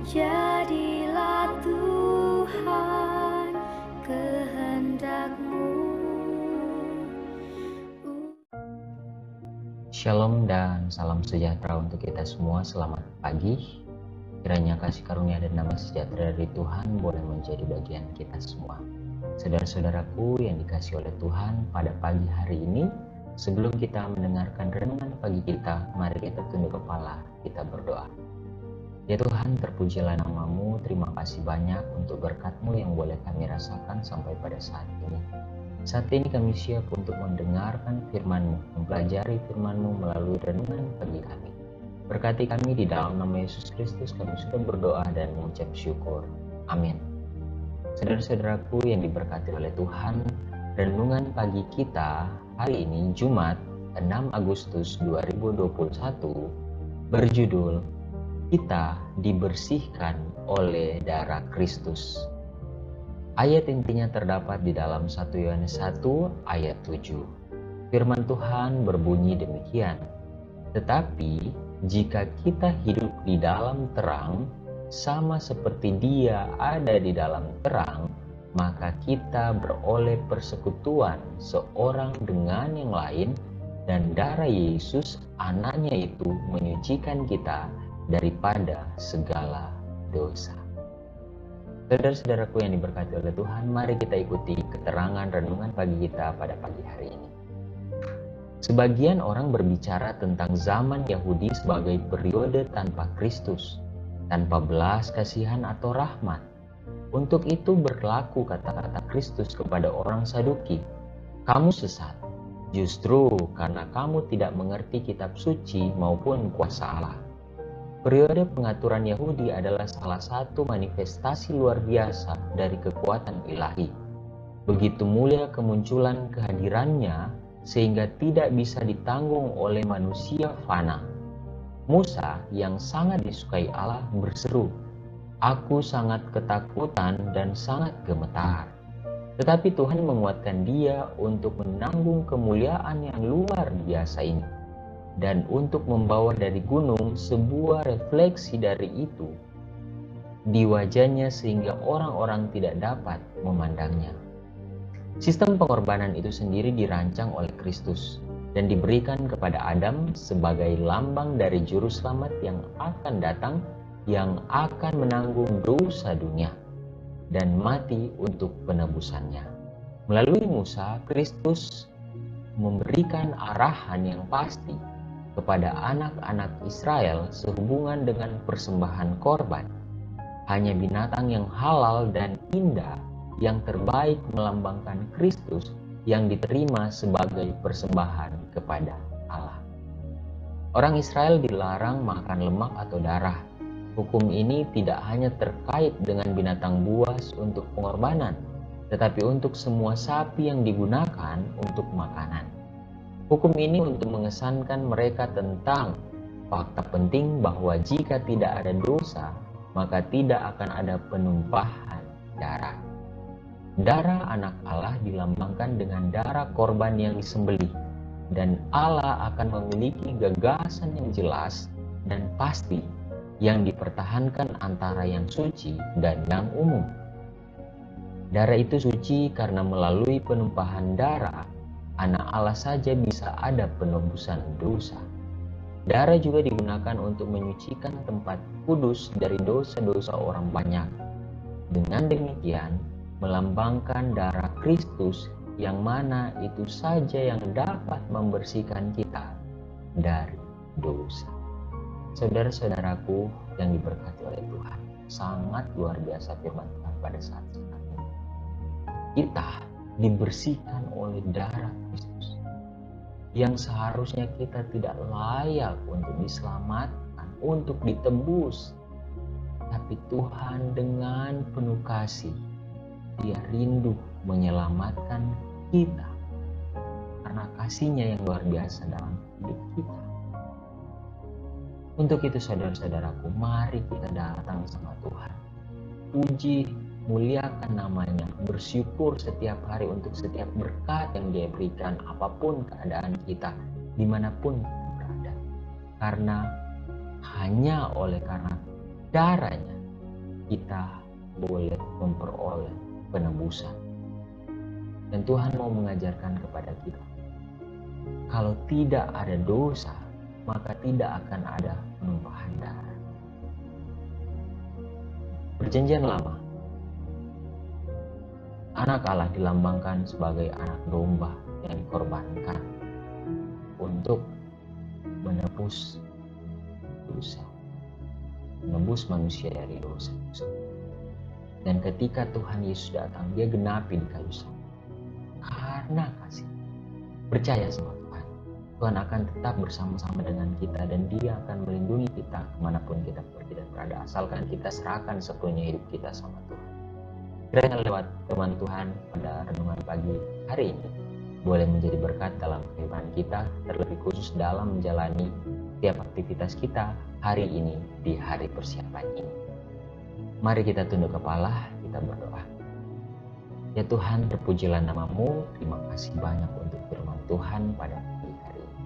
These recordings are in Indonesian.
Jadilah Tuhan kehendak-Mu. Shalom dan salam sejahtera untuk kita semua. Selamat pagi. Kiranya kasih karunia dan damai sejahtera dari Tuhan boleh menjadi bagian kita semua. Saudara-saudaraku yang dikasihi oleh Tuhan, pada pagi hari ini, sebelum kita mendengarkan renungan pagi kita, mari kita tunduk kepala, kita berdoa. Ya Tuhan, terpujilah nama-Mu, terima kasih banyak untuk berkat-Mu yang boleh kami rasakan sampai pada saat ini. Saat ini kami siap untuk mendengarkan firman-Mu, mempelajari firman-Mu melalui renungan pagi kami. Berkati kami di dalam nama Yesus Kristus, kami sudah berdoa dan mengucap syukur. Amin. Saudara-saudaraku yang diberkati oleh Tuhan, renungan pagi kita hari ini Jumat 6 Agustus 2021 berjudul Kita dibersihkan oleh darah Kristus. Ayat intinya terdapat di dalam 1 Yohanes 1 ayat 7. Firman Tuhan berbunyi demikian, tetapi jika kita hidup di dalam terang, sama seperti Dia ada di dalam terang, maka kita beroleh persekutuan seorang dengan yang lain, dan darah Yesus anaknya itu menyucikan kita daripada segala dosa. Saudara-saudaraku yang diberkati oleh Tuhan, mari kita ikuti keterangan renungan pagi kita pada pagi hari ini. Sebagian orang berbicara tentang zaman Yahudi sebagai periode tanpa Kristus, tanpa belas kasihan atau rahmat. Untuk itu berlaku kata-kata Kristus kepada orang Saduki, "Kamu sesat, justru karena kamu tidak mengerti kitab suci maupun kuasa Allah." Periode pengaturan Yahudi adalah salah satu manifestasi luar biasa dari kekuatan ilahi. Begitu mulia kemunculan kehadirannya sehingga tidak bisa ditanggung oleh manusia fana. Musa yang sangat disukai Allah berseru, "Aku sangat ketakutan dan sangat gemetar." Tetapi Tuhan menguatkan dia untuk menanggung kemuliaan yang luar biasa ini, dan untuk membawa dari gunung sebuah refleksi dari itu di wajahnya sehingga orang-orang tidak dapat memandangnya. Sistem pengorbanan itu sendiri dirancang oleh Kristus dan diberikan kepada Adam sebagai lambang dari juru selamat yang akan datang, yang akan menanggung dosa dunia dan mati untuk penebusannya. Melalui Musa, Kristus memberikan arahan yang pasti kepada anak-anak Israel sehubungan dengan persembahan korban. Hanya binatang yang halal dan indah yang terbaik melambangkan Kristus yang diterima sebagai persembahan kepada Allah. Orang Israel dilarang makan lemak atau darah. Hukum ini tidak hanya terkait dengan binatang buas untuk pengorbanan, tetapi untuk semua sapi yang digunakan untuk makanan. Hukum ini untuk mengesankan mereka tentang fakta penting bahwa jika tidak ada dosa, maka tidak akan ada penumpahan darah. Darah anak Allah dilambangkan dengan darah korban yang disembelih, dan Allah akan memiliki gagasan yang jelas dan pasti yang dipertahankan antara yang suci dan yang umum. Darah itu suci karena melalui penumpahan darah, anak Allah saja bisa ada penebusan dosa. Darah juga digunakan untuk menyucikan tempat kudus dari dosa-dosa orang banyak. Dengan demikian, melambangkan darah Kristus yang mana itu saja yang dapat membersihkan kita dari dosa. Saudara-saudaraku yang diberkati oleh Tuhan, sangat luar biasa firman Tuhan pada saat ini. Kita dibersihkan oleh darah Kristus yang seharusnya kita tidak layak untuk diselamatkan, untuk ditebus. Tapi Tuhan dengan penuh kasih, Dia rindu menyelamatkan kita karena kasih-Nya yang luar biasa dalam hidup kita. Untuk itu saudara-saudaraku, mari kita datang sama Tuhan. Puji, muliakan namanya, bersyukur setiap hari untuk setiap berkat yang Dia berikan, apapun keadaan kita, dimanapun kita berada. Karena hanya oleh karena darahnya kita boleh memperoleh penebusan. Dan Tuhan mau mengajarkan kepada kita, kalau tidak ada dosa, maka tidak akan ada penumpahan darah. Perjanjian Lama, anak Allah dilambangkan sebagai anak domba yang dikorbankan untuk menebus dosa, menebus manusia dari dosa. Dan ketika Tuhan Yesus datang, dia genapi di kayu salib. Karena kasih, percaya sama Tuhan, Tuhan akan tetap bersama-sama dengan kita dan dia akan melindungi kita kemanapun kita pergi dan berada, asalkan kita serahkan sepenuhnya hidup kita sama Tuhan. Kiranya lewat firman Tuhan pada renungan pagi hari ini boleh menjadi berkat dalam kehidupan kita, terlebih khusus dalam menjalani setiap aktivitas kita hari ini di hari persiapan ini. Mari kita tunduk kepala, kita berdoa. Ya Tuhan, terpujilah nama-Mu, terima kasih banyak untuk firman Tuhan pada pagi hari ini.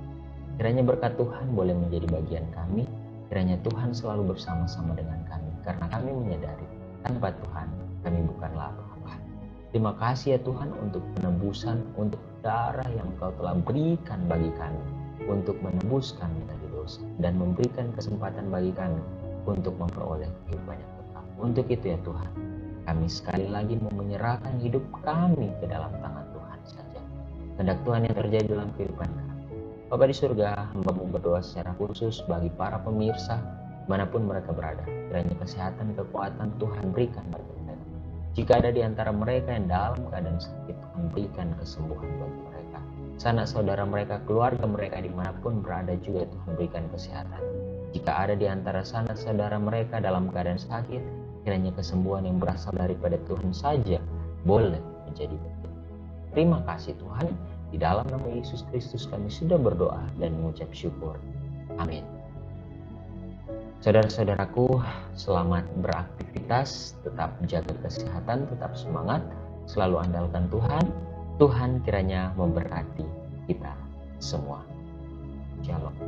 Kiranya berkat Tuhan boleh menjadi bagian kami, kiranya Tuhan selalu bersama-sama dengan kami, karena kami menyadari tanpa Tuhan kami bukanlah apa-apa. Terima kasih ya Tuhan untuk penebusan, untuk darah yang Engkau telah berikan bagi kami, untuk menebus kami dari dosa, dan memberikan kesempatan bagi kami untuk memperoleh kehidupan yang kekal. Untuk itu ya Tuhan, kami sekali lagi mau menyerahkan hidup kami ke dalam tangan Tuhan saja. Kehendak Tuhan yang terjadi dalam kehidupan kami. Bapa di surga, hamba-Mu berdoa secara khusus bagi para pemirsa manapun mereka berada. Kiranya kesehatan, kekuatan Tuhan berikan bagi mereka. Jika ada di antara mereka yang dalam keadaan sakit, Tuhan berikan kesembuhan bagi mereka. Sanak saudara mereka, keluarga mereka dimanapun berada juga Tuhan berikan kesehatan. Jika ada di antara sanak saudara mereka dalam keadaan sakit, kiranya kesembuhan yang berasal daripada Tuhan saja boleh menjadi bukti. Terima kasih Tuhan, di dalam nama Yesus Kristus kami sudah berdoa dan mengucap syukur. Amin. Saudara-saudaraku, selamat beraktivitas, tetap jaga kesehatan, tetap semangat, selalu andalkan Tuhan. Tuhan kiranya memberkati kita semua. Shalom.